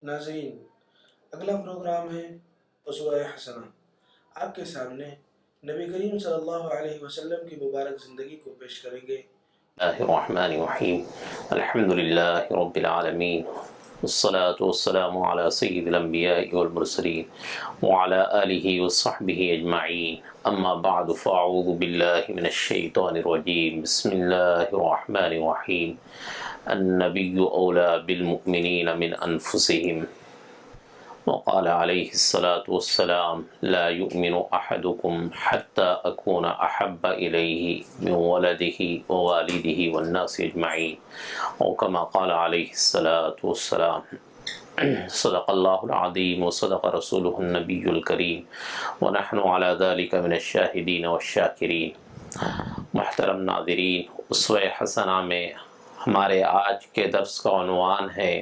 ناظرین، اگلا پروگرام ہے اسوہ حسنہ۔ آپ کے سامنے نبی کریم صلی اللہ علیہ وسلم کی مبارک زندگی کو پیش کریں گے۔ اللہ الرحمن الرحیم، الحمدللہ رب العالمین، والصلاة والسلام على سید الانبیاء والمرسلین وعلى آلہ وصحبہ اجمعین، اما بعد فاعوذ باللہ من الشیطان الرجیم، بسم اللہ الرحمن الرحیم۔ النبی اولی بالمؤمنین من انفسہم، وقال علیہ الصلاة والسلام لا يؤمن احدكم حتى اكون احب الیہ من ولدہ ووالدہ والناس اجمعین، او کما قال علیہ الصلاة والسلام۔ صدق اللہ العظیم وصدق رسولہ النبی الکریم ونحن علی ذلک من الشاہدین والشاکرین۔ محترم ناظرین، اسوہ حسنہ میں ہمارے آج کے درس کا عنوان ہے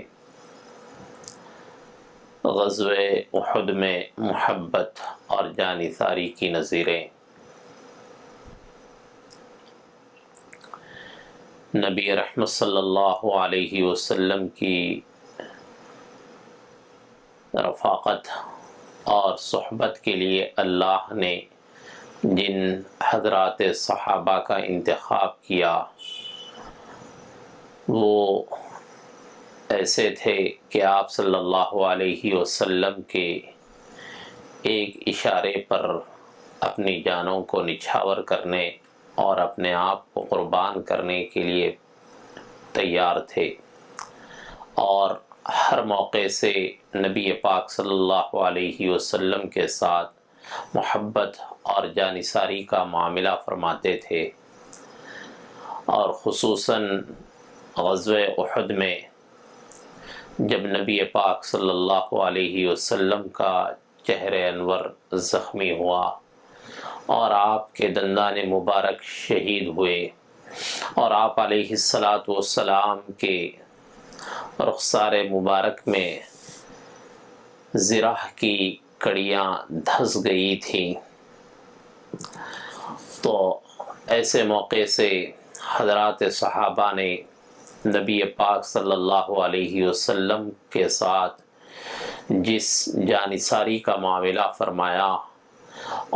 غزوہ احد میں محبت اور جانثاری کی نظیریں۔ نبی رحمت صلی اللہ علیہ وسلم کی رفاقت اور صحبت کے لیے اللہ نے جن حضرات صحابہ کا انتخاب کیا وہ ایسے تھے کہ آپ صلی اللہ علیہ وسلم کے ایک اشارے پر اپنی جانوں کو نچھاور کرنے اور اپنے آپ کو قربان کرنے کے لیے تیار تھے، اور ہر موقع سے نبی پاک صلی اللہ علیہ وسلم کے ساتھ محبت اور جانثاری کا معاملہ فرماتے تھے۔ اور خصوصاً غزوہ احد میں جب نبی پاک صلی اللہ علیہ وسلم کا چہرہ انور زخمی ہوا اور آپ کے دندان مبارک شہید ہوئے، اور آپ علیہ السلام کے رخسار مبارک میں زرہ کی کڑیاں دھس گئی تھیں، تو ایسے موقع سے حضرات صحابہ نے نبی پاک صلی اللہ علیہ وسلم کے ساتھ جس جانثاری کا معاملہ فرمایا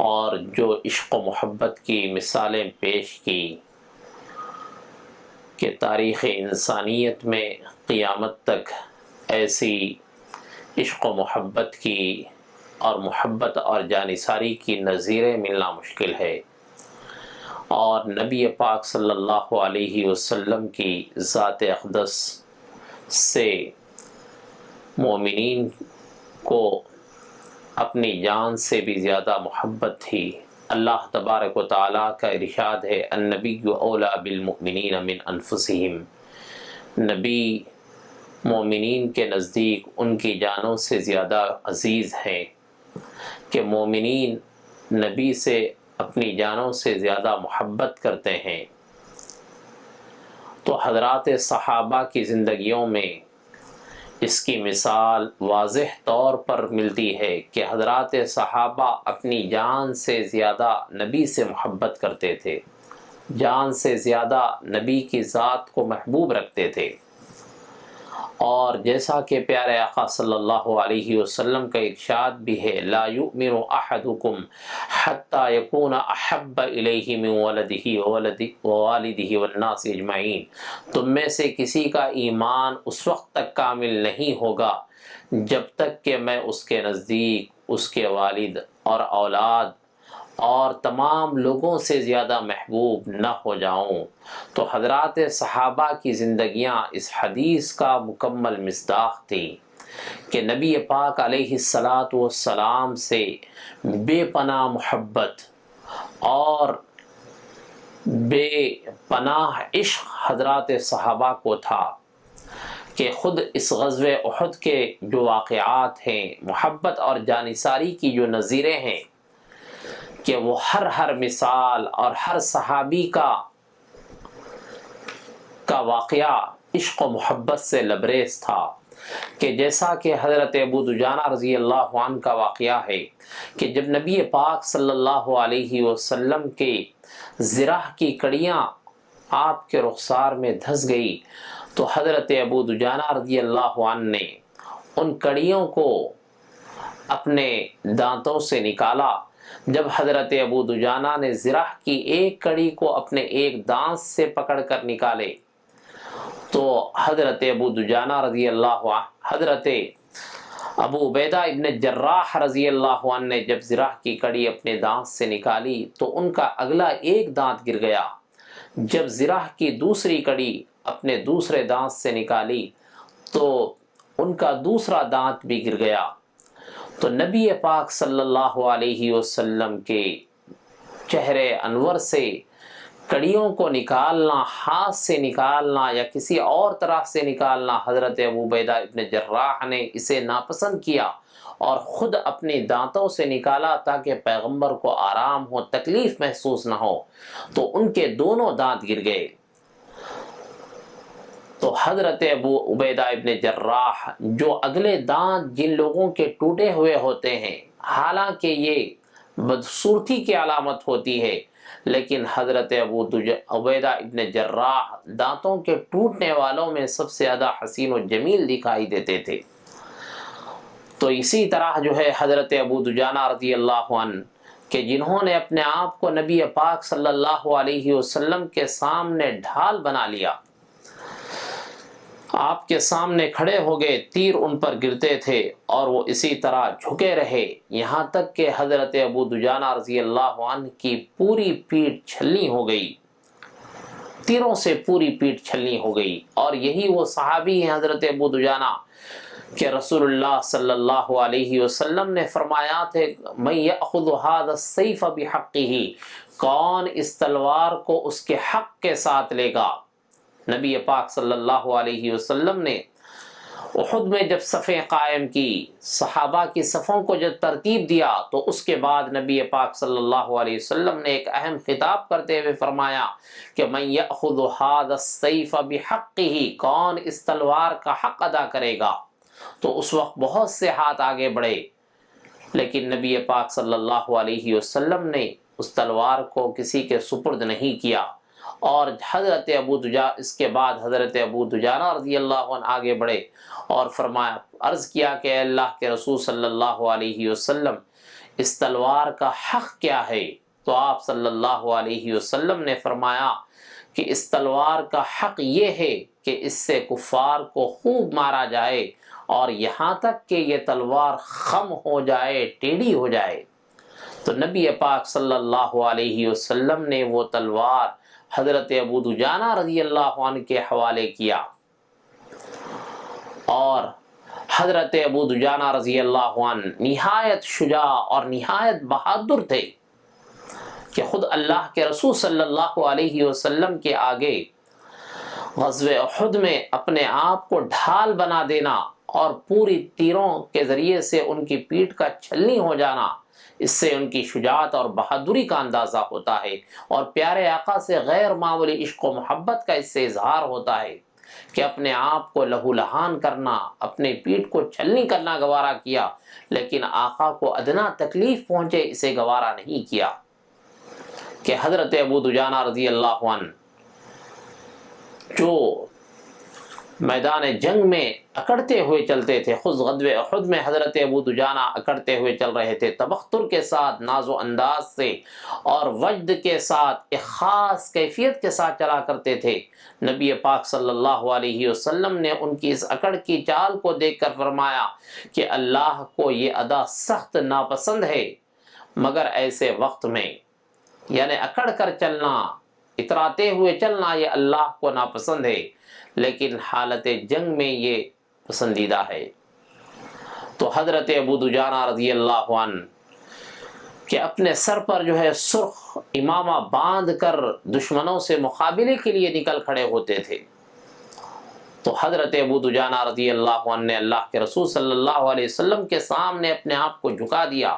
اور جو عشق و محبت کی مثالیں پیش کی کہ تاریخ انسانیت میں قیامت تک ایسی عشق و محبت کی اور محبت اور جانثاری کی نظیریں ملنا مشکل ہے، اور نبی پاک صلی اللہ علیہ وسلم کی ذات اقدس سے مومنین کو اپنی جان سے بھی زیادہ محبت تھی۔ اللہ تبارک و تعالیٰ کا ارشاد ہے النبی اولی بالمؤمنین من انفسہم، نبی مومنین کے نزدیک ان کی جانوں سے زیادہ عزیز ہیں، کہ مومنین نبی سے اپنی جانوں سے زیادہ محبت کرتے ہیں۔ تو حضرات صحابہ کی زندگیوں میں اس کی مثال واضح طور پر ملتی ہے کہ حضرات صحابہ اپنی جان سے زیادہ نبی سے محبت کرتے تھے، جان سے زیادہ نبی کی ذات کو محبوب رکھتے تھے، اور جیسا کہ پیارے آقا صلی اللہ علیہ وسلم کا ارشاد بھی ہے لا یؤمن احدکم حتی یکون احب الیہ من ولدہ ووالدہ والناس اجمعین، تم میں سے کسی کا ایمان اس وقت تک کامل نہیں ہوگا جب تک کہ میں اس کے نزدیک اس کے والد اور اولاد اور تمام لوگوں سے زیادہ محبوب نہ ہو جاؤں۔ تو حضرات صحابہ کی زندگیاں اس حدیث کا مکمل مصداق تھی کہ نبی پاک علیہ السلام سے بے پناہ محبت اور بے پناہ عشق حضرات صحابہ کو تھا، کہ خود اس غزوہ احد کے جو واقعات ہیں، محبت اور جانثاری کی جو نظیریں ہیں، کہ وہ ہر مثال اور ہر صحابی کا واقعہ عشق و محبت سے لبریز تھا، کہ جیسا کہ حضرت ابو دجانہ رضی اللہ عنہ کا واقعہ ہے کہ جب نبی پاک صلی اللہ علیہ وسلم کے زرہ کی کڑیاں آپ کے رخسار میں دھس گئی تو حضرت ابو دجانہ رضی اللہ عنہ نے ان کڑیوں کو اپنے دانتوں سے نکالا۔ جب حضرت ابو دجانہ نے زرہ کی ایک کڑی کو اپنے ایک دانت سے پکڑ کر نکالے تو حضرت ابو دجانہ رضی اللہ عنہ، حضرت ابو عبیدہ ابن جراح رضی اللہ عنہ نے جب زرہ کی کڑی اپنے دانت سے نکالی تو ان کا اگلا ایک دانت گر گیا۔ جب زرہ کی دوسری کڑی اپنے دوسرے دانت سے نکالی تو ان کا دوسرا دانت بھی گر گیا۔ تو نبی پاک صلی اللہ علیہ وسلم کے چہرے انور سے کڑیوں کو نکالنا، ہاتھ سے نکالنا یا کسی اور طرح سے نکالنا، حضرت ابو عبیدہ ابن جراح نے اسے ناپسند کیا اور خود اپنے دانتوں سے نکالا تاکہ پیغمبر کو آرام ہو، تکلیف محسوس نہ ہو، تو ان کے دونوں دانت گر گئے۔ تو حضرت ابو عبیدہ ابن جراح، جو اگلے دانت جن لوگوں کے ٹوٹے ہوئے ہوتے ہیں، حالانکہ یہ بدصورتی کی علامت ہوتی ہے، لیکن حضرت ابو عبیدہ ابن جراح دانتوں کے ٹوٹنے والوں میں سب سے زیادہ حسین و جمیل دکھائی دیتے تھے۔ تو اسی طرح جو ہے حضرت ابو دجانہ رضی اللہ عنہ کہ جنہوں نے اپنے آپ کو نبی پاک صلی اللہ علیہ وسلم کے سامنے ڈھال بنا لیا، آپ کے سامنے کھڑے ہو گئے، تیر ان پر گرتے تھے اور وہ اسی طرح جھکے رہے، یہاں تک کہ حضرت ابو دجانہ رضی اللہ عنہ کی پوری پیٹھ چھلنی ہو گئی، تیروں سے پوری پیٹھ چھلنی ہو گئی۔ اور یہی وہ صحابی ہیں حضرت ابو دجانہ کہ رسول اللہ صلی اللہ علیہ وسلم نے فرمایا تھے من یأخذ هذا السیف بحقہ، کون اس تلوار کو اس کے حق کے ساتھ لے گا۔ نبی پاک صلی اللہ علیہ وسلم نے احد میں جب صفیں قائم کی، صحابہ کی صفوں کو جب ترتیب دیا، تو اس کے بعد نبی پاک صلی اللہ علیہ وسلم نے ایک اہم خطاب کرتے ہوئے فرمایا کہ من یأخذ هذا السیف بحقہ، کون اس تلوار کا حق ادا کرے گا۔ تو اس وقت بہت سے ہاتھ آگے بڑھے، لیکن نبی پاک صلی اللہ علیہ وسلم نے اس تلوار کو کسی کے سپرد نہیں کیا۔ اور حضرت ابو دجانہ، اس کے بعد حضرت ابو دجانہ رضی اللہ عنہ آگے بڑھے اور فرمایا، عرض کیا کہ اے اللہ کے رسول صلی اللہ علیہ وسلم، اس تلوار کا حق کیا ہے؟ تو آپ صلی اللہ علیہ وسلم نے فرمایا کہ اس تلوار کا حق یہ ہے کہ اس سے کفار کو خوب مارا جائے اور یہاں تک کہ یہ تلوار خم ہو جائے، ٹیڑھی ہو جائے۔ تو نبی پاک صلی اللہ علیہ وسلم نے وہ تلوار حضرت ابو دجانہ رضی اللہ عنہ کے حوالے کیا، اور حضرت ابو دجانہ رضی اللہ عنہ نہایت شجاع اور نہایت بہادر تھے کہ خود اللہ کے رسول صلی اللہ علیہ وسلم کے آگے غزوہ احد میں اپنے آپ کو ڈھال بنا دینا اور پوری تیروں کے ذریعے سے ان کی پیٹھ کا چھلنی ہو جانا، اس سے ان کی شجاعت اور بہادری کا اندازہ ہوتا ہے، اور پیارے آقا سے غیر معمولی عشق و محبت کا اس سے اظہار ہوتا ہے کہ اپنے آپ کو لہو لہان کرنا، اپنے پیٹھ کو چھلنی کرنا گوارا کیا، لیکن آقا کو ادنا تکلیف پہنچے اسے گوارا نہیں کیا۔ کہ حضرت ابو دجانہ رضی اللہ عنہ جو میدان جنگ میں اکڑتے ہوئے چلتے تھے، خود غزوہ احد میں حضرت ابو دجانہ اکڑتے ہوئے چل رہے تھے، تبختر کے ساتھ، ناز و انداز سے اور وجد کے ساتھ، ایک خاص کیفیت کے ساتھ چلا کرتے تھے۔ نبی پاک صلی اللہ علیہ وسلم نے ان کی اس اکڑ کی چال کو دیکھ کر فرمایا کہ اللہ کو یہ ادا سخت ناپسند ہے، مگر ایسے وقت میں یعنی اکڑ کر چلنا، اتراتے ہوئے چلنا، یہ اللہ کو ناپسند ہے، لیکن حالت جنگ میں یہ پسندیدہ ہے۔ تو حضرت ابو دجانہ رضی اللہ عنہ کہ اپنے سر پر جو ہے سرخ امامہ باندھ کر دشمنوں سے مقابلے کے لیے نکل کھڑے ہوتے تھے۔ تو حضرت ابو دجانہ رضی اللہ عنہ نے اللہ کے رسول صلی اللہ علیہ وسلم کے سامنے اپنے آپ کو جھکا دیا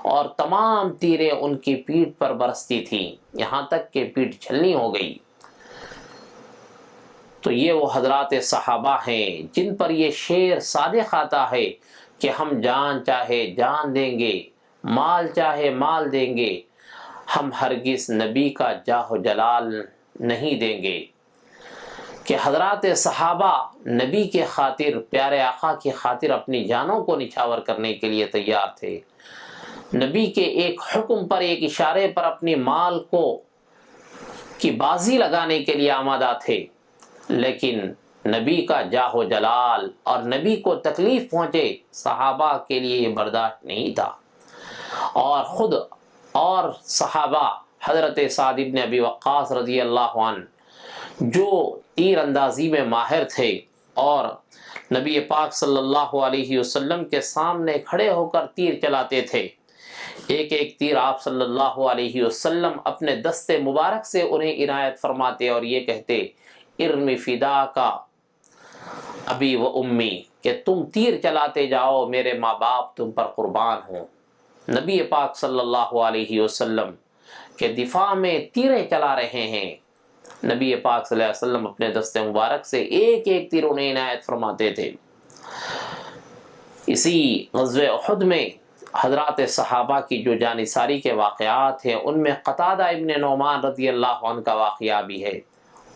اور تمام تیریں ان کی پیٹھ پر برستی تھیں، یہاں تک کہ پیٹھ چھلنی ہو گئی۔ تو یہ وہ حضرات صحابہ ہیں جن پر یہ شعر صادق آتا ہے کہ ہم جان چاہے جان دیں گے، مال چاہے مال دیں گے، ہم ہرگز نبی کا جاہ و جلال نہیں دیں گے۔ کہ حضرات صحابہ نبی کے خاطر، پیارے آقا کی خاطر اپنی جانوں کو نچھاور کرنے کے لیے تیار تھے، نبی کے ایک حکم پر، ایک اشارے پر اپنی مال کی بازی لگانے کے لیے آمادہ تھے، لیکن نبی کا جاہ و جلال اور نبی کو تکلیف پہنچے صحابہ کے لیے یہ برداشت نہیں تھا۔ اور خود اور صحابہ حضرت سعد بن ابی وقاص رضی اللہ عنہ جو تیر اندازی میں ماہر تھے اور نبی پاک صلی اللہ علیہ وسلم کے سامنے کھڑے ہو کر تیر چلاتے تھے، ایک ایک تیر آپ صلی اللہ علیہ وسلم اپنے دست مبارک سے انہیں عنایت فرماتے اور یہ کہتے ارمی فدا کا ابی و امی، کہ تم تیر چلاتے جاؤ، میرے ماں باپ تم پر قربان ہوں۔ نبی پاک صلی اللہ علیہ وسلم کے دفاع میں تیریں چلا رہے ہیں، نبی پاک صلی اللہ علیہ وسلم اپنے دست مبارک سے ایک ایک تیر انہیں عنایت فرماتے تھے۔ اسی غزوہ احد میں حضرات صحابہ کی جو جانثاری کے واقعات ہیں، ان میں قتادہ ابن نعمان رضی اللہ عنہ کا واقعہ بھی ہے۔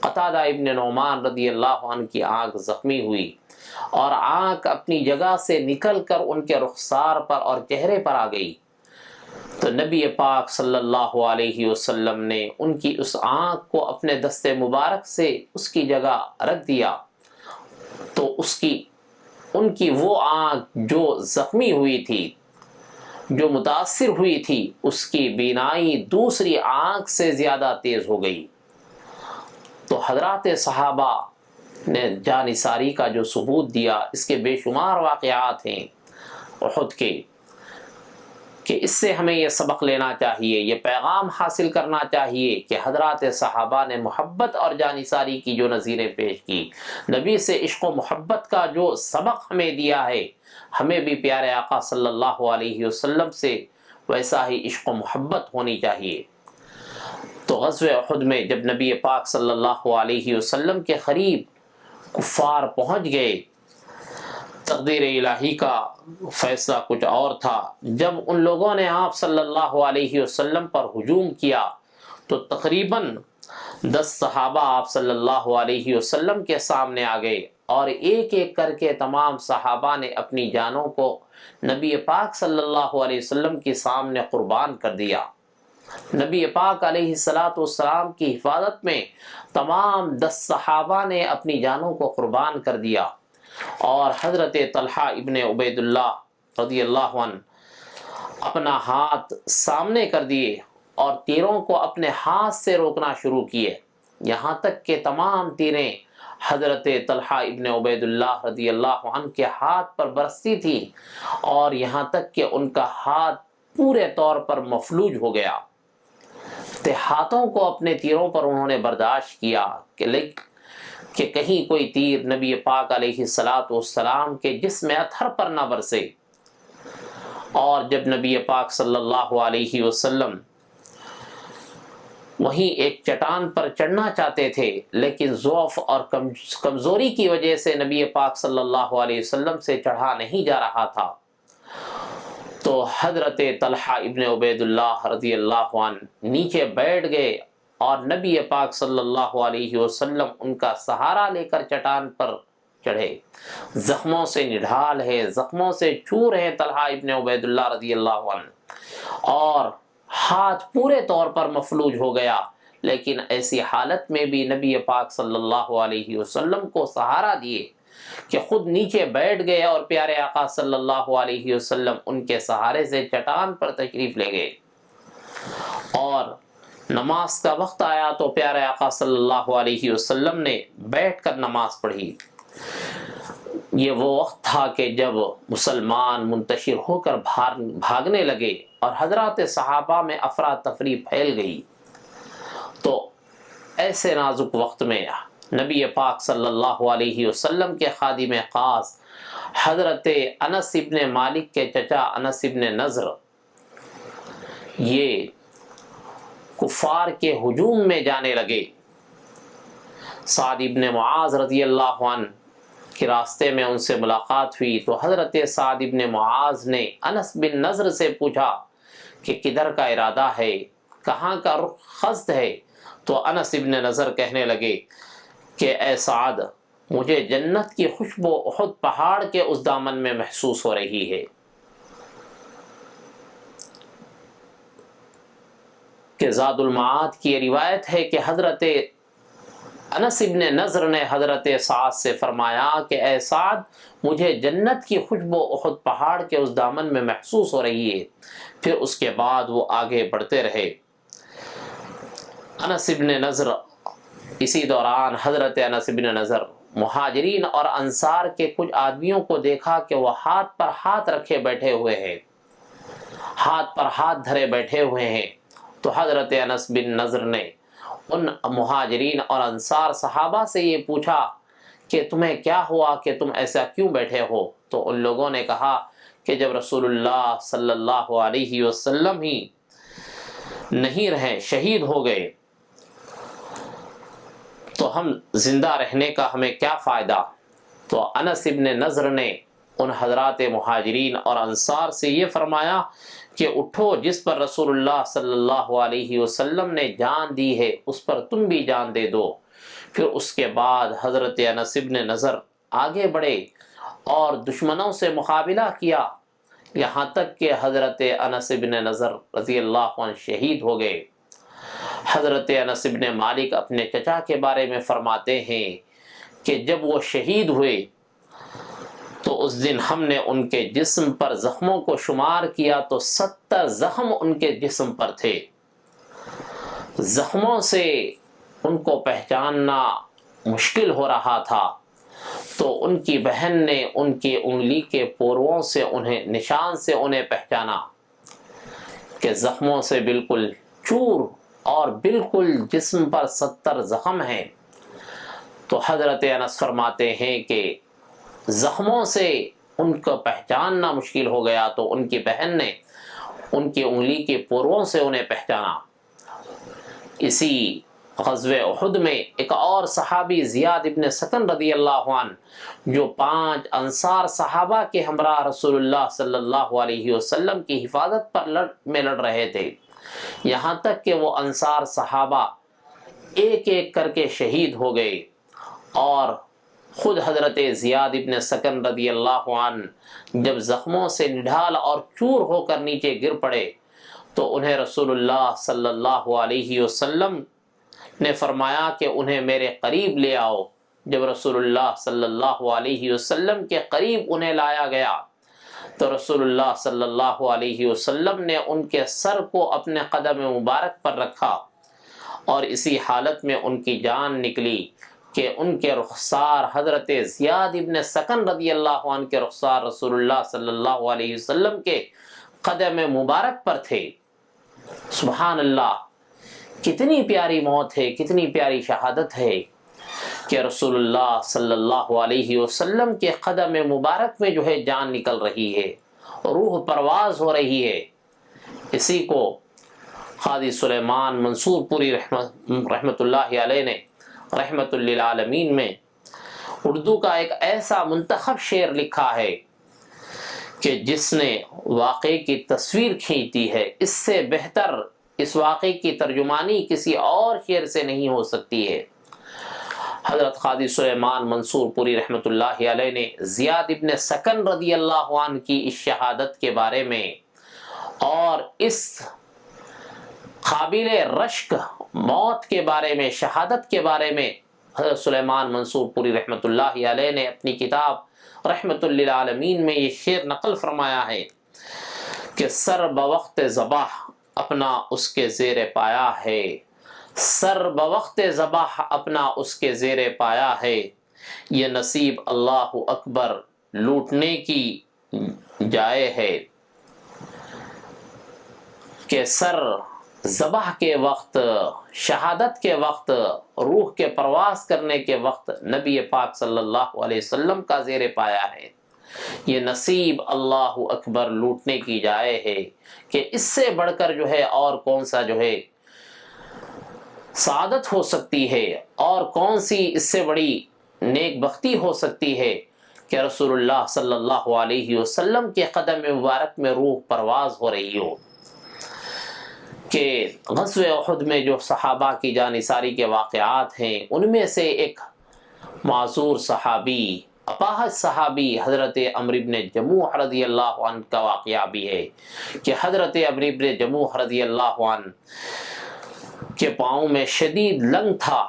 قتادہ ابن نعمان رضی اللہ عنہ کی آنکھ زخمی ہوئی اور آنکھ اپنی جگہ سے نکل کر ان کے رخسار پر اور چہرے پر آ گئی، تو نبی پاک صلی اللہ علیہ وسلم نے ان کی اس آنکھ کو اپنے دست مبارک سے اس کی جگہ رکھ دیا، تو ان کی وہ آنکھ جو زخمی ہوئی تھی، جو متاثر ہوئی تھی، اس کی بینائی دوسری آنکھ سے زیادہ تیز ہو گئی۔ تو حضرات صحابہ نے جانثاری کا جو ثبوت دیا، اس کے بے شمار واقعات ہیں احد کے، کہ اس سے ہمیں یہ سبق لینا چاہیے، یہ پیغام حاصل کرنا چاہیے کہ حضرات صحابہ نے محبت اور جانثاری کی جو نظیریں پیش کی، نبی سے عشق و محبت کا جو سبق ہمیں دیا ہے، ہمیں بھی پیارے آقا صلی اللہ علیہ وسلم سے ویسا ہی عشق و محبت ہونی چاہیے۔ تو غزوہ احد میں جب نبی پاک صلی اللہ علیہ وسلم کے قریب کفار پہنچ گئے، تقدیر الہی کا فیصلہ کچھ اور تھا۔ جب ان لوگوں نے آپ صلی اللہ علیہ وسلم پر ہجوم کیا تو تقریباً 10 صحابہ آپ صلی اللہ علیہ وسلم کے سامنے آ گئے، اور ایک ایک کر کے تمام صحابہ نے اپنی جانوں کو نبی پاک صلی اللہ علیہ وسلم کے سامنے قربان کر دیا۔ نبی پاک علیہ السلام کی حفاظت میں تمام 10 صحابہ نے اپنی جانوں کو قربان کر دیا، اور حضرت طلحہ ابن عبید اللہ رضی اللہ عنہ اپنا ہاتھ سامنے کر دیے اور تیروں کو اپنے ہاتھ سے روکنا شروع کیے، یہاں تک کہ تمام تیریں حضرت طلحہ ابن عبید اللہ رضی اللہ عنہ کے ہاتھ پر برستی تھی، اور یہاں تک کہ ان کا ہاتھ پورے طور پر مفلوج ہو گیا۔ ہاتھوں کو اپنے تیروں پر انہوں نے برداشت کیا کہ کہیں کوئی تیر نبی پاک علیہ السلام کے جسم اطہر پر نہ برسے۔ اور جب نبی پاک صلی اللہ علیہ وسلم وہیں ایک چٹان پر چڑھنا چاہتے تھے، لیکن ضعف اور کمزوری کی وجہ سے نبی پاک صلی اللہ علیہ وسلم سے چڑھا نہیں جا رہا تھا، تو حضرت طلحہ ابن عبید اللہ رضی اللہ عنہ نیچے بیٹھ گئے، اور نبی پاک صلی اللہ علیہ وسلم ان کا سہارا لے کر چٹان پر چڑھے۔ زخموں سے نڈھال ہے، زخموں سے چور ہے طلحہ ابن عبید اللہ رضی اللہ عنہ، اور ہاتھ پورے طور پر مفلوج ہو گیا، لیکن ایسی حالت میں بھی نبی پاک صلی اللہ علیہ وسلم کو سہارا دیے کہ خود نیچے بیٹھ گئے، اور پیارے آقا صلی اللہ علیہ وسلم ان کے سہارے سے چٹان پر تشریف لے گئے۔ اور نماز کا وقت آیا تو پیارے آقا صلی اللہ علیہ وسلم نے بیٹھ کر نماز پڑھی۔ یہ وہ وقت تھا کہ جب مسلمان منتشر ہو کر بھاگنے لگے اور حضرات صحابہ میں افراتفری پھیل گئی، تو ایسے نازک وقت میں نبی پاک صلی اللہ علیہ وسلم کے خادم خاص حضرت انس ابن مالک کے چچا انس ابن نضر یہ کفار کے ہجوم میں جانے لگے۔ سعد ابن معاذ رضی اللہ عنہ کے راستے میں ان سے ملاقات ہوئی، تو حضرت سعد ابن معاذ نے انس بن نضر سے پوچھا کہ کدھر کا ارادہ ہے، کہاں کا رخ قصد ہے؟ تو انس ابن نضر کہنے لگے کہ اے سعد مجھے جنت کی خوشبو احد پہاڑ کے اس دامن میں محسوس ہو رہی ہے۔ کہ زاد المعاد کی روایت ہے کہ حضرت انس ابن نضر نے حضرت سعد سے فرمایا کہ اے سعد مجھے جنت کی خوشبو احد پہاڑ کے اس دامن میں محسوس ہو رہی ہے۔ پھر اس کے بعد وہ آگے بڑھتے رہے۔ انس ابن نضر، اسی دوران حضرت انس ابن نضر مہاجرین اور انصار کے کچھ آدمیوں کو دیکھا کہ وہ ہاتھ پر ہاتھ رکھے بیٹھے ہوئے ہیں، ہاتھ پر ہاتھ دھرے بیٹھے ہوئے ہیں۔ تو حضرت انس بن نضر نے ان مہاجرین اور انصار صحابہ سے یہ پوچھا کہ تمہیں کیا ہوا کہ تم ایسا کیوں بیٹھے ہو؟ تو ان لوگوں نے کہا کہ جب رسول اللہ صلی اللہ علیہ وسلم ہی نہیں رہے، شہید ہو گئے، تو ہم زندہ رہنے کا ہمیں کیا فائدہ؟ تو انس ابن نضر نے ان حضرات مہاجرین اور انصار سے یہ فرمایا کہ اٹھو، جس پر رسول اللہ صلی اللہ علیہ وسلم نے جان دی ہے اس پر تم بھی جان دے دو۔ پھر اس کے بعد حضرت انس ابن نضر آگے بڑھے اور دشمنوں سے مقابلہ کیا، یہاں تک کہ حضرت انس ابن نضر رضی اللہ عنہ شہید ہو گئے۔ حضرت انس ابن مالک اپنے چچا کے بارے میں فرماتے ہیں کہ جب وہ شہید ہوئے تو اس دن ہم نے ان کے جسم پر زخموں کو شمار کیا تو 70 زخم ان کے جسم پر تھے۔ زخموں سے ان کو پہچاننا مشکل ہو رہا تھا، تو ان کی بہن نے ان کی انگلی کے پورووں سے انہیں نشان سے انہیں پہچانا کہ زخموں سے بالکل چور اور بالکل جسم پر 70 زخم ہیں۔ تو حضرت انس فرماتے ہیں کہ زخموں سے ان کو پہچاننا مشکل ہو گیا تو ان کی بہن نے ان کی انگلی کے پورووں سے انہیں پہچانا۔ اسی غزوہ احد میں ایک اور صحابی زیاد ابن سکن رضی اللہ عنہ جو 5 انصار صحابہ کے ہمراہ رسول اللہ صلی اللہ علیہ وسلم کی حفاظت پر لڑ رہے تھے، یہاں تک کہ وہ انصار صحابہ ایک ایک کر کے شہید ہو گئے، اور خود حضرت زیاد ابن سکن رضی اللہ عنہ جب زخموں سے نڈھال اور چور ہو کر نیچے گر پڑے تو انہیں رسول اللہ صلی اللہ علیہ وسلم نے فرمایا کہ انہیں میرے قریب لے آؤ۔ جب رسول اللہ صلی اللہ علیہ وسلم کے قریب انہیں لایا گیا تو رسول اللہ صلی اللہ علیہ وسلم نے ان کے سر کو اپنے قدم مبارک پر رکھا، اور اسی حالت میں ان کی جان نکلی کہ ان کے رخسار حضرت زیاد ابن سکن رضی اللہ عنہ کے رخسار رسول اللہ صلی اللہ علیہ وسلم کے قدم مبارک پر تھے۔ سبحان اللہ، کتنی پیاری موت ہے، کتنی پیاری شہادت ہے کہ رسول اللہ صلی اللہ علیہ وسلم کے قدم مبارک میں جو ہے جان نکل رہی ہے، روح پرواز ہو رہی ہے۔ اسی کو قاضی سلیمان منصور پوری رحمت اللہ علیہ نے رحمت للعالمین میں اردو کا ایک ایسا منتخب شعر لکھا ہے کہ جس نے واقعے کی تصویر کھینچ دی ہے، اس سے بہتر اس واقعے کی ترجمانی کسی اور شعر سے نہیں ہو سکتی ہے۔ حضرت قاضی سلیمان منصور پوری رحمت اللہ علیہ نے زیاد ابن سکن رضی اللہ عنہ کی اس شہادت کے بارے میں اور اس قابل رشک موت کے بارے میں، شہادت کے بارے میں حضرت سلیمان منصور پوری رحمت اللہ علیہ نے اپنی کتاب رحمت للعالمین میں یہ شعر نقل فرمایا ہے کہ سر بوقت ذبح اپنا اس کے زیر پایا ہے، سر بوقت ذبح اپنا اس کے زیر پایا ہے، یہ نصیب اللہ اکبر لوٹنے کی جائے ہے۔ کہ سر ذبح کے وقت، شہادت کے وقت، روح کے پرواز کرنے کے وقت نبی پاک صلی اللہ علیہ وسلم کا زیر پایا ہے، یہ نصیب اللہ اکبر لوٹنے کی جائے ہے۔ کہ اس سے بڑھ کر جو ہے اور کون سا جو ہے سعادت ہو سکتی ہے، اور کون سی اس سے بڑی نیک بختی ہو سکتی ہے کہ رسول اللہ صلی اللہ علیہ وسلم کے قدم مبارک میں روح پرواز ہو رہی ہو۔ کہ غزوہ احد میں جو صحابہ کی جان نثاری کے واقعات ہیں، ان میں سے ایک معذور صحابی اپاہج صحابی حضرت عمرو بن جموح رضی اللہ عنہ کا واقعہ بھی ہے کہ حضرت عمرو بن جموح رضی اللہ عنہ کے پاؤں میں شدید لنگ تھا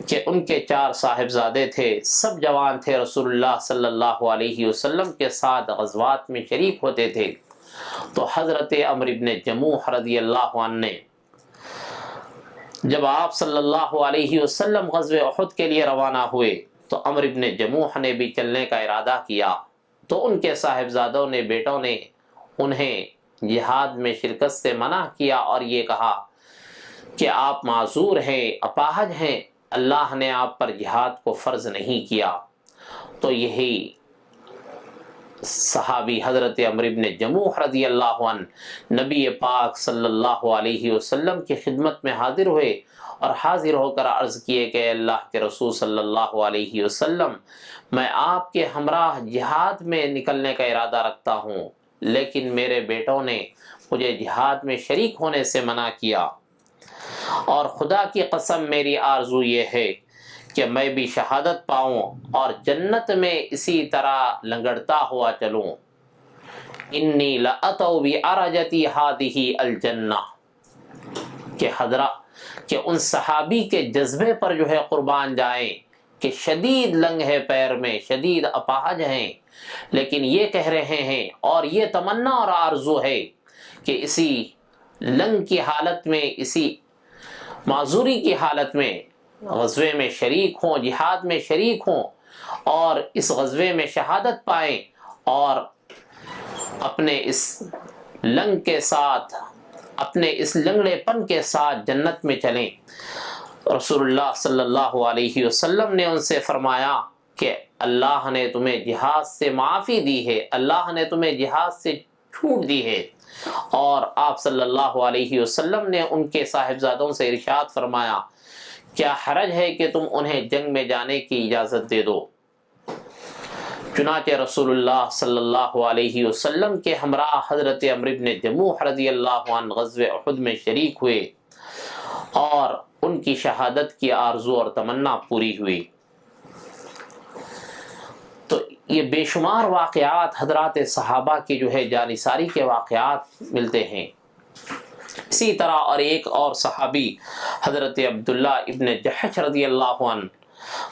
کہ ان کے 4 صاحبزادے تھے، سب جوان تھے، رسول اللہ صلی اللہ علیہ وسلم کے ساتھ غزوات میں شریک ہوتے تھے۔ تو حضرت عمرو بن جموح رضی اللہ عنہ نے جب آپ صلی اللہ علیہ وسلم غزوہ احد کے لیے روانہ ہوئے تو عمرو بن جموح نے بھی چلنے کا ارادہ کیا، تو ان کے صاحبزادوں نے، بیٹوں نے انہیں جہاد میں شرکت سے منع کیا اور یہ کہا کہ آپ معذور ہیں، اپاہج ہیں، اللہ نے آپ پر جہاد کو فرض نہیں کیا۔ تو یہی صحابی حضرت عمرو بن جموح رضی اللہ عنہ نبی پاک صلی اللہ علیہ وسلم کی خدمت میں حاضر ہوئے اور حاضر ہو کر عرض کیے کہ اللہ کے رسول صلی اللہ علیہ وسلم، میں آپ کے ہمراہ جہاد میں نکلنے کا ارادہ رکھتا ہوں، لیکن میرے بیٹوں نے مجھے جہاد میں شریک ہونے سے منع کیا، اور خدا کی قسم میری آرزو یہ ہے کہ میں بھی شہادت پاؤں اور جنت میں اسی طرح لنگڑتا ہوا چلوں۔ انی لأتو بعرجتی ہذہ الجنہ، کہ ان صحابی کے جذبے پر جو ہے قربان جائیں کہ شدید لنگ ہے، پیر میں شدید اپاہج ہیں، لیکن یہ کہہ رہے ہیں اور یہ تمنا اور آرزو ہے کہ اسی لنگ کی حالت میں، اسی معذوری کی حالت میں غزوے میں شریک ہوں، جہاد میں شریک ہوں اور اس غزوے میں شہادت پائیں اور اپنے اس لنگ کے ساتھ، اپنے اس لنگڑے پن کے ساتھ جنت میں چلیں۔ رسول اللہ صلی اللہ علیہ وسلم نے ان سے فرمایا کہ اللہ نے تمہیں جہاد سے معافی دی ہے، اللہ نے تمہیں جہاد سے چھوٹ دی ہے، اور آپ صلی اللہ علیہ وسلم نے ان کے صاحبزادوں سے ارشاد فرمایا کیا حرج ہے کہ تم انہیں جنگ میں جانے کی اجازت دے دو۔ چنانچہ رسول اللہ صلی اللہ علیہ وسلم کے ہمراہ حضرت عمرو بن جموح رضی اللہ عنہ غزوہ احد میں شریک ہوئے اور ان کی شہادت کی آرزو اور تمنا پوری ہوئی۔ تو یہ بے شمار واقعات حضرات صحابہ کی جو ہے جانثاری کے واقعات ملتے ہیں۔ اسی طرح اور ایک اور صحابی حضرت عبداللہ ابن جحش رضی اللہ عنہ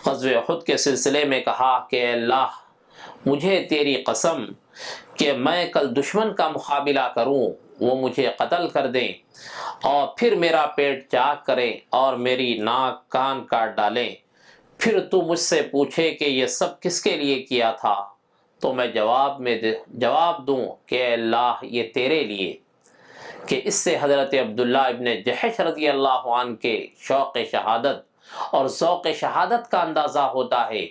غزوہ احد کے سلسلے میں کہا کہ اللہ، مجھے تیری قسم کہ میں کل دشمن کا مقابلہ کروں، وہ مجھے قتل کر دیں اور پھر میرا پیٹ چاک کریں اور میری ناک کان کاٹ ڈالیں، پھر تو مجھ سے پوچھے کہ یہ سب کس کے لیے کیا تھا، تو میں جواب دوں کہ اللہ یہ تیرے لیے۔ کہ اس سے حضرت عبداللہ ابن جحش رضی اللہ عنہ کے شوق شہادت اور ذوق شہادت کا اندازہ ہوتا ہے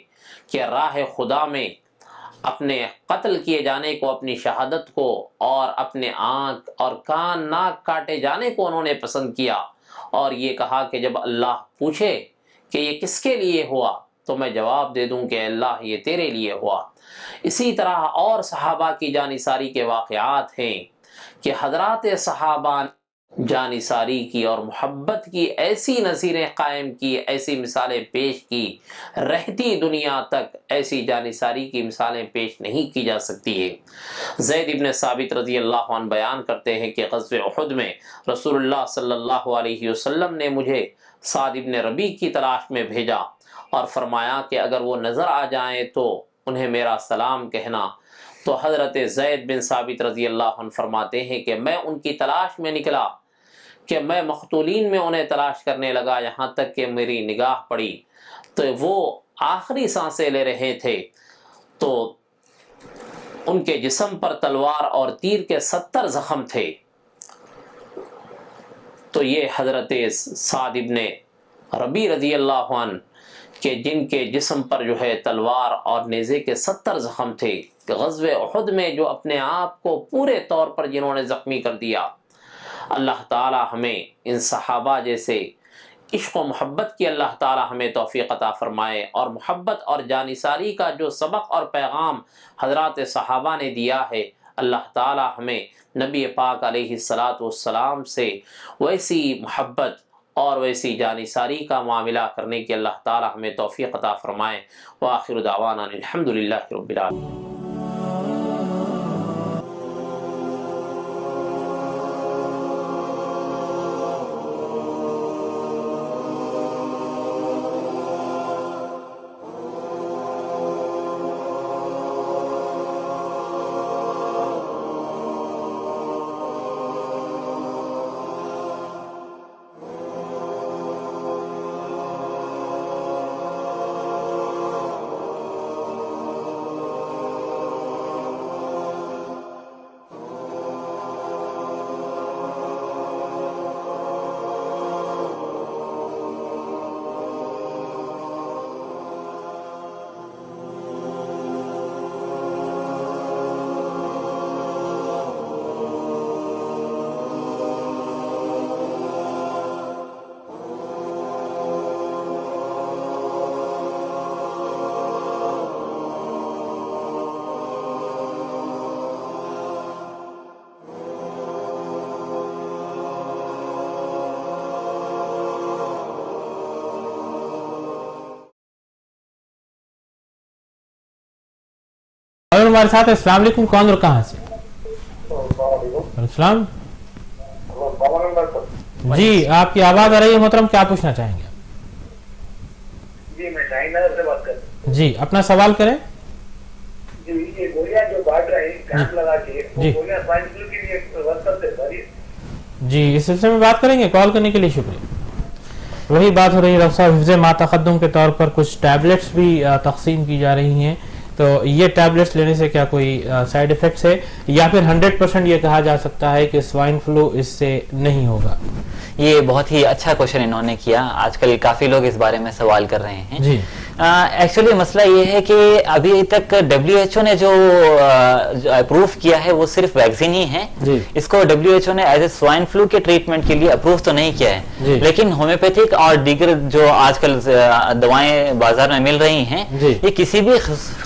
کہ راہ خدا میں اپنے قتل کیے جانے کو، اپنی شہادت کو اور اپنے آنکھ اور کان ناک کاٹے جانے کو انہوں نے پسند کیا، اور یہ کہا کہ جب اللہ پوچھے کہ یہ کس کے لیے ہوا تو میں جواب دے دوں کہ اللہ یہ تیرے لیے ہوا۔ اسی طرح اور صحابہ کی جانثاری کے واقعات ہیں کہ حضرات صحابہ جانثاری کی اور محبت کی ایسی نظیریں قائم کی، ایسی مثالیں پیش کی، رہتی دنیا تک ایسی جانثاری کی مثالیں پیش نہیں کی جا سکتی ہے۔ زید ابن ثابت رضی اللہ عنہ بیان کرتے ہیں کہ غزوہ احد میں رسول اللہ صلی اللہ علیہ وسلم نے مجھے سعد ابن ربیع کی تلاش میں بھیجا اور فرمایا کہ اگر وہ نظر آ جائیں تو انہیں میرا سلام کہنا۔ تو حضرت زید بن ثابت رضی اللہ عنہ فرماتے ہیں کہ میں ان کی تلاش میں نکلا کہ میں مقتولین میں انہیں تلاش کرنے لگا، یہاں تک کہ میری نگاہ پڑی تو وہ آخری سانسیں لے رہے تھے، تو ان کے جسم پر تلوار اور تیر کے 70 زخم تھے۔ تو یہ حضرت سعد ابن ربیع رضی اللہ عنہ کہ جن کے جسم پر جو ہے تلوار اور نیزے کے 70 زخم تھے، کہ غزوہ احد میں جو اپنے آپ کو پورے طور پر جنہوں نے زخمی کر دیا۔ اللہ تعالی ہمیں ان صحابہ جیسے عشق و محبت کی اللہ تعالی ہمیں توفیق عطا فرمائے، اور محبت اور جانثاری کا جو سبق اور پیغام حضرات صحابہ نے دیا ہے، اللہ تعالی ہمیں نبی پاک علیہ الصلاۃ والسلام سے ویسی محبت اور ویسی جانثاری کا معاملہ کرنے کی اللہ تعالی ہمیں توفیق عطا فرمائے۔ وآخر دعوانا الحمدللہ رب العالمین۔ اور ہمارے ساتھ السلام علیکم، کون اور کہاں سے؟ السلام جی، آپ کی آواز آ رہی ہے محترم، کیا پوچھنا چاہیں گے؟ جی میں شاہین نگر سے بات کر رہا ہوں۔ جی اپنا سوال کریں۔ جی یہ گولیاں جو بانٹ رہے ہیں کیمپ لگا کے، وہ جی گولیاں سوائن فلو کے لیے وقت سے بھری۔ جی اس سلسلے میں بات کریں گے، کال کرنے کے لیے شکریہ۔ وہی بات ہو رہی ہے ڈاکٹر صاحب، حفظ ما تقدم کے طور پر کچھ ٹیبلٹس بھی تقسیم کی جا رہی ہیں، تو یہ ٹیبلٹس لینے سے کیا کوئی سائیڈ ایفیکٹس ہے، یا پھر 100% یہ کہا جا سکتا ہے کہ سوائن فلو اس سے نہیں ہوگا؟ یہ بہت ہی اچھا کوشچن انہوں نے کیا، آج کل کافی لوگ اس بارے میں سوال کر رہے ہیں۔ جی ایکچولی مسئلہ یہ ہے کہ ابھی تک WHO نے جو اپروو کیا ہے وہ صرف ویکسین ہی ہے، اس کو WHO نے ایز اے سوائن فلو کے ٹریٹمنٹ کے لیے اپروو تو نہیں کیا ہے، لیکن ہومیوپیتھک اور دیگر جو آج کل دوائیں بازار میں مل رہی ہیں یہ کسی بھی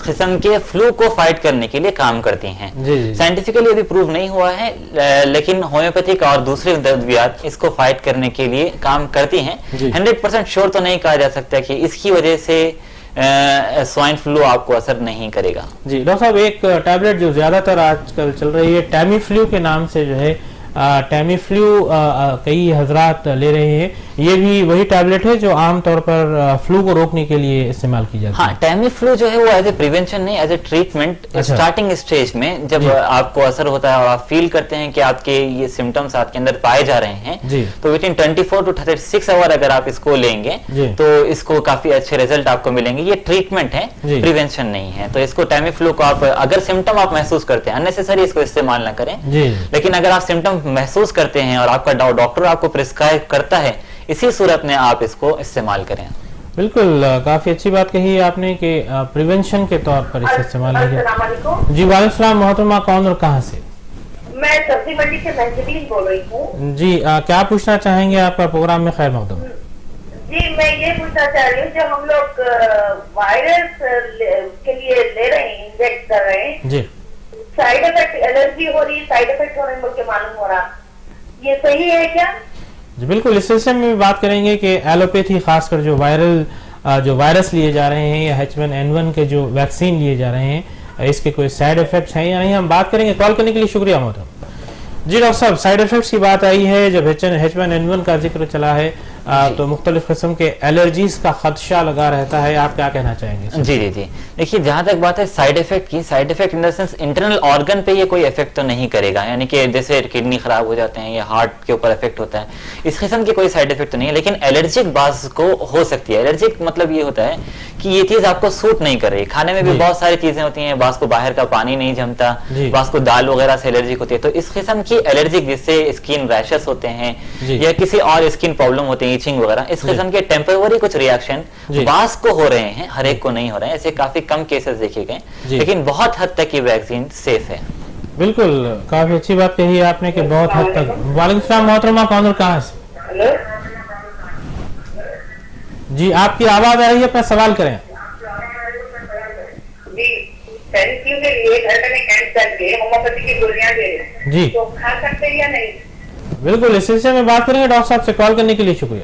قسم کے فلو کو فائٹ کرنے کے لیے کام کرتی ہیں۔ سائنٹیفکلی ابھی پروو نہیں ہوا ہے، لیکن ہومیوپیتھک اور دوسرے ادویات اس کو فائٹ کرنے کے لیے کام کرتی ہیں۔ 100% شور تو نہیں کہا جا سکتا کہ اس کی وجہ سے سوائن فلو آپ کو اثر نہیں کرے گا۔ جی ڈاکٹر صاحب، ایک ٹیبلٹ جو زیادہ تر آج کل چل رہی ہے ٹیمی فلو کے نام سے، جو ہے ٹیمی فلو کئی حضرات لے رہے ہیں، یہ بھی وہی ٹیبلٹ ہے جو عام طور پر فلو کو روکنے کے لیے استعمال کی جاتی ہے؟ ہاں، ٹیمی فلو جو ہے وہ ایز اے پریونشن نہیں، as a treatment starting stage میں جب آپ کو اثر ہوتا ہے اور آپ فیل کرتے ہیں کہ آپ کے یہ سمٹمز آپ کے اندر پائے جا رہے ہیں، تو within 24 to 36 آور اگر آپ اس کو لیں گے تو اس کو کافی اچھے ریزلٹ آپ کو ملیں گے۔ یہ ٹریٹمنٹ ہے، پریونشن نہیں ہے۔ تو اس کو ٹیمی فلو کو آپ اگر سمٹم آپ محسوس کرتے ہیں، اننیسیسری اس کو استعمال نہ کریں، لیکن اگر آپ سمٹم محسوس کرتے ہیں اور آپ کا ڈاکٹر آپ کو پرسکرائب کرتا ہے، اسی صورت میں آپ اس کو استعمال کریں۔ بالکل، کافی اچھی بات کہی ہے آپ نے کہ پریونشن کے طور پر اس استعمال نہیں کیا۔ السلام علیکم۔ جی وعلیکم السلام محترمہ، کون اور کہاں سے؟ میں سبزی منڈی سے محسوس بول رہی ہوں۔ جی کیا پوچھنا چاہیں گے؟ آپ کا پروگرام میں خیر مقدم۔ جی میں یہ پوچھنا چاہ رہی ہوں، جب ہم لوگ وائرس کے لیے لے رہے ہیں، انجیکٹ کر رہے ہیں، جی سائیڈ افیکٹ الرجی ہو رہی ہے، سائیڈ افیکٹ ہونے مجھے معلوم ہو رہا، یہ صحیح ہے کیا؟ جی بالکل، اس سلسلے میں بات کریں گے کہ ایلوپیتھی، خاص کر جو وائرس لیے جا رہے ہیں یا H1N1 کے جو ویکسین لیے جا رہے ہیں، اس کے کوئی سائیڈ ایفیکٹس ہیں یا نہیں، ہم بات کریں گے۔ کال کرنے کے لیے شکریہ محترم۔ جی ڈاکٹر صاحب، سائیڈ ایفیکٹس کی بات آئی ہے، جب H1N1 کا ذکر چلا ہے تو مختلف قسم کے الرجیز کا خدشہ لگا رہتا ہے، آپ کیا کہنا چاہیں گے؟ جی دیکھیے، جہاں تک بات ہے سائیڈ ایفیکٹ کی، side effect in the sense internal organ پہ یہ کوئی افیکٹ تو نہیں کرے گا، یعنی کہ جیسے کڈنی خراب ہو جاتے ہیں یا ہارٹ کے اوپر افیکٹ ہوتا ہے، اس قسم کی کوئی سائیڈ ایفیکٹ نہیں ہے، لیکن الرجک بعض کو ہو سکتی ہے۔ الرجک مطلب یہ ہوتا ہے کہ یہ چیز آپ کو سوٹ نہیں کر رہی۔ کھانے میں بھی بہت ساری چیزیں ہوتی ہیں، بعض کو باہر کا پانی نہیں جمتا، بعض کو دال وغیرہ سے الرجک ہوتی ہے، تو اس قسم کی الرجک جس سے اسکن ریشز ہوتے ہیں یا کسی اور اسکن پرابلم ہوتے ہیں، ایچنگ وغیرہ، اس قسم کے ٹیمپروری کچھ ریاکشن بعض کو ہو رہے ہیں، ہر ایک کو نہیں ہو رہے ہیں، ایسے کافی کم کیسز دیکھے گئے، لیکن بہت حد تک یہ ویکسین سیف ہے۔ بالکل، کافی اچھی بات کہی ہے آپ نے کہ بہت حد تک۔ وعلیکم السلام محترمہ، کون اور کہاں سے؟ ہلو جی آپ کی آواز آ رہی ہے، اپنا سوال کریں۔ جی تھینک یو کہ یہ گھر میں کیمپ کر کے ہومیوپیتھی کی گولیاں دے رہے ہیں، تو کھا سکتے ہیں یا نہیں؟ بالکل، اس سلسلے میں بات کریں گے ڈاکٹر صاحب سے، کال کرنے کے لیے شکریہ۔